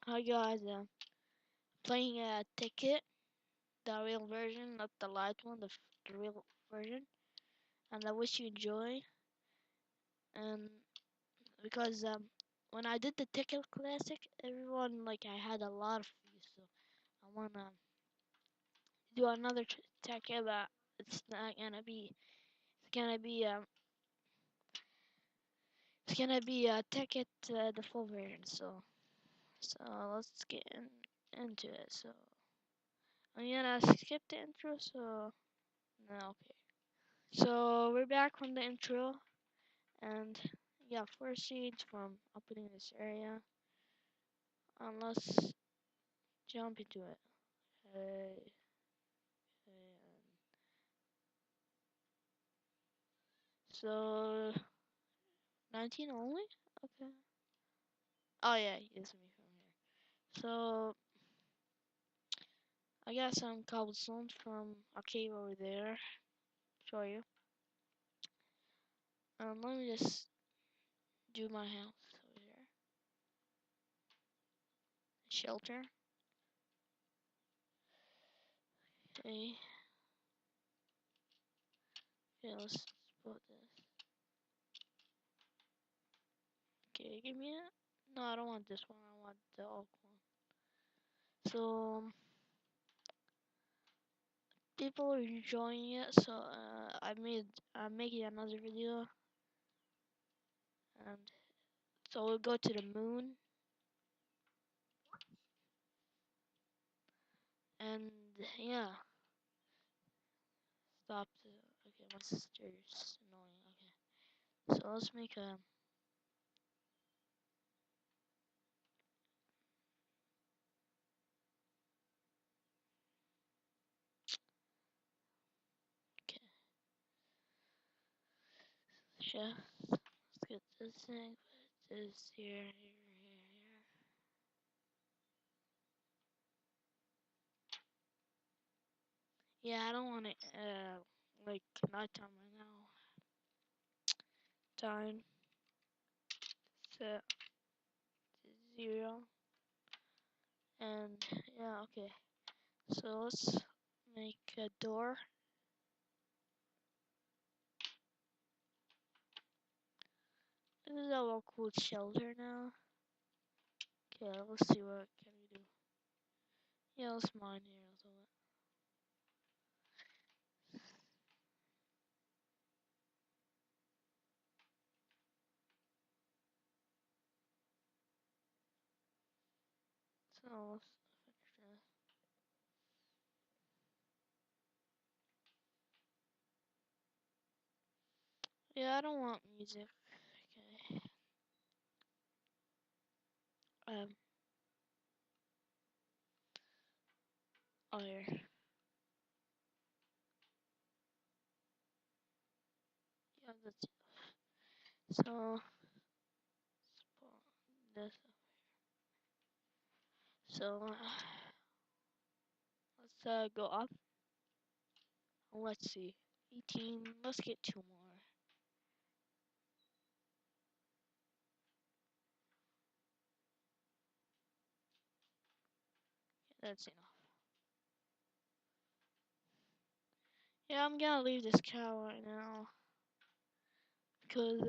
Hi guys, playing a ticket, the real version, not the light one, the real version. And I wish you enjoy. And because when I did the ticket classic, everyone like I had a lot of views, so I wanna do another ticket, but it's not gonna be. It's gonna be It's gonna be a ticket, the full version. So let's get into it. So I'm gonna skip the intro. So no, okay. So we're back from the intro, and yeah, first scenes from opening this area. And let's jump into it. Hey, hey, so 19 only? Okay. Oh yeah, it's me from here. So I got some cobblestone from a cave over there. Show you. Let me just do my house over here. Shelter. Okay. Okay, let's put this. Okay, give me it. No, I don't want this one. I want the oak one. So people are enjoying it. So I'm making another video, and so we'll go to the moon, and yeah, stop. Okay, my sister's annoying. Okay, so let's make a. Okay, chef. Let's get this thing. Put this here, here, here, here. Yeah, I don't want it. Like nighttime right now. Time set to 0. And yeah, okay. So let's make a door. This is our cool shelter now. Okay, let's see what can we do. Yeah, let's mine here a little bit. So let's finish this. Yeah, I don't want music. Okay. Um. Oh here. Yeah, that's it. So let's put this. So let's go up. Let's see. 18. Let's get 2 more. Yeah, that's enough. Yeah, I'm gonna leave this cow right now because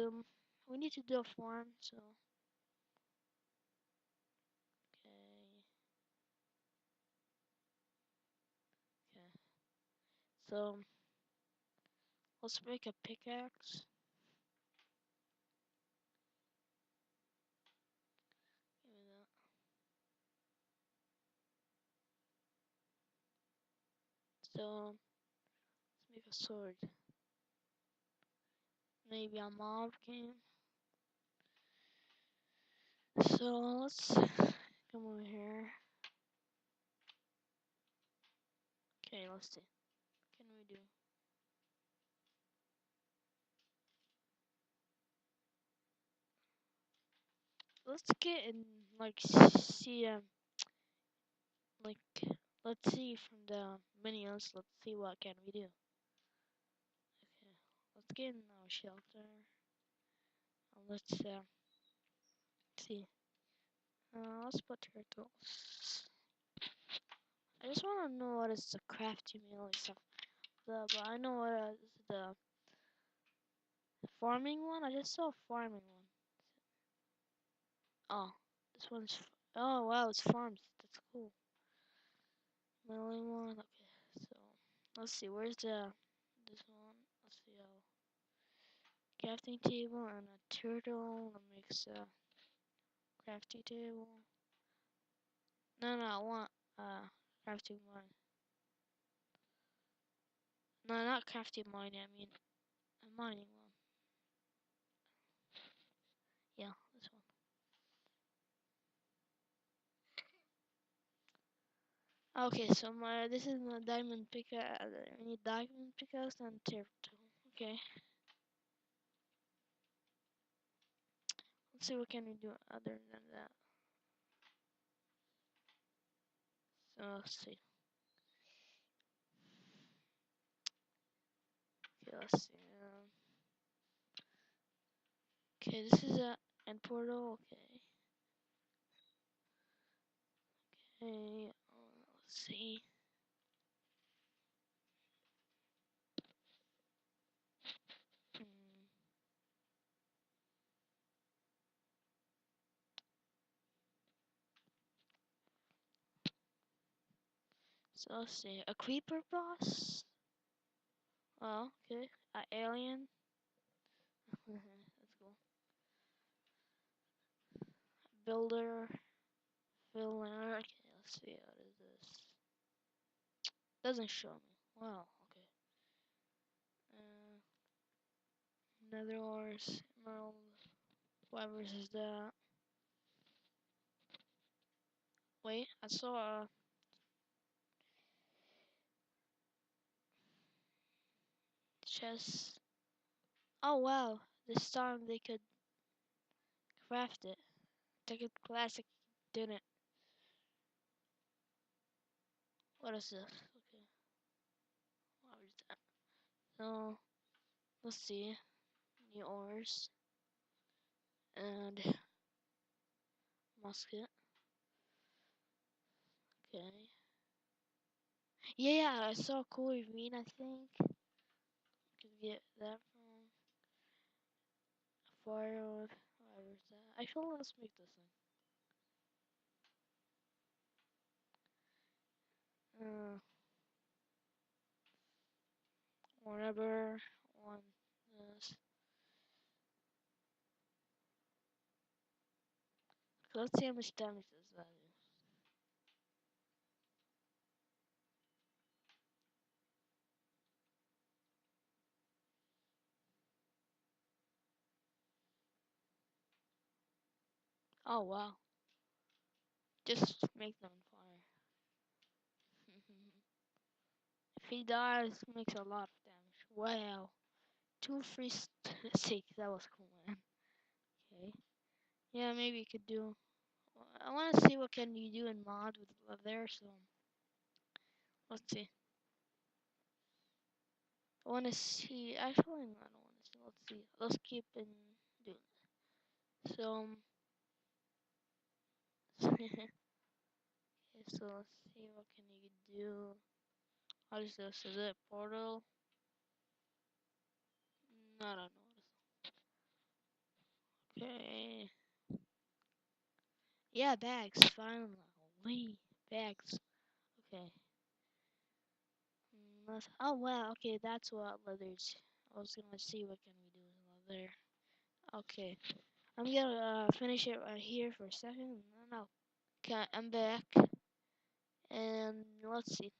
we need to do a farm. So okay, okay. So let's make a pickaxe. Give me that. So let's make a sword. Maybe a mob game. So let's come over here. Okay, let's see. What can we do? Let's get in like see like let's see from the menus. Let's see what can we do. Okay, let's get in our shelter. Let's see. Let's put turtles. I just want to know what is the crafty meal and stuff. But I know what is the farming one. I just saw a farming one. Oh, this one's. Oh wow, it's farms. That's cool. Milling one. Okay, so let's see. Where's this one? Let's see. Crafting table and a turtle that makes a crafting table. No, I want crafting one. No, not crafting mining. I mean a mining one. Yeah, this one. Okay, so this is my diamond pickaxe. I need diamond pickaxe and turtle. Okay, let's see what can we do other than that. So let's see. Okay, let's see. Okay, this is a end portal. Okay. Okay. Let's see. Hmm. So let's see. A creeper boss. Oh, okay. A alien. That's cool. Builder. Filler. Okay, let's see. What is this? Doesn't show me. Wow. Okay. Nether ores. Emerald. Whatever is that? Wait, I saw a chest. Oh wow. This time they could craft it. Ticket Classic didn't. What is this? Okay. What is that? So let's see. New ores and musket. Okay. Yeah, I saw cool ravine. I think could get that from firewood. Whatever is that? Actually, let's make this thing. Uh, whatever. One. This. Let's see how much damage does that do. Oh wow. Just make them on fire. If he dies, it makes a lot of damage. Wow. 2 free stakes. That was cool, man. Okay. Yeah, maybe you could do. I want to see what can you do in mod with love there. So let's see. I want to see. Actually, I don't want to see. Let's see. Let's keep in doing it. So. Okay, so let's see what can you do. How is this? Is it portal? No, I don't know. Okay. Yeah, bags. Finally, bags. Okay. Oh wow. Okay, that's what leathers. I was gonna see what can we do with leather. Okay. I'm gonna finish it right here for a second, and then okay, I'm back, and let's see.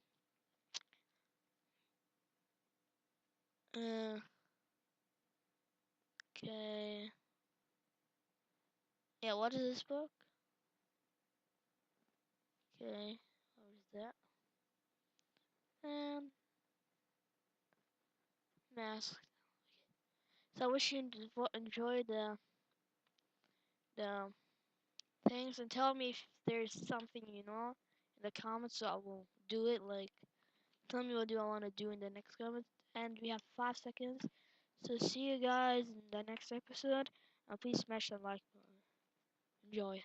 Uh, okay. Yeah, what is this book? Okay, what is that? And mask. So I wish you enjoyed the things, and tell me if there's something you know in the comments, so I will do it. Like, tell me what do I want to do in the next comment. And we have 5 seconds. So see you guys in the next episode. And please smash the like button. Enjoy.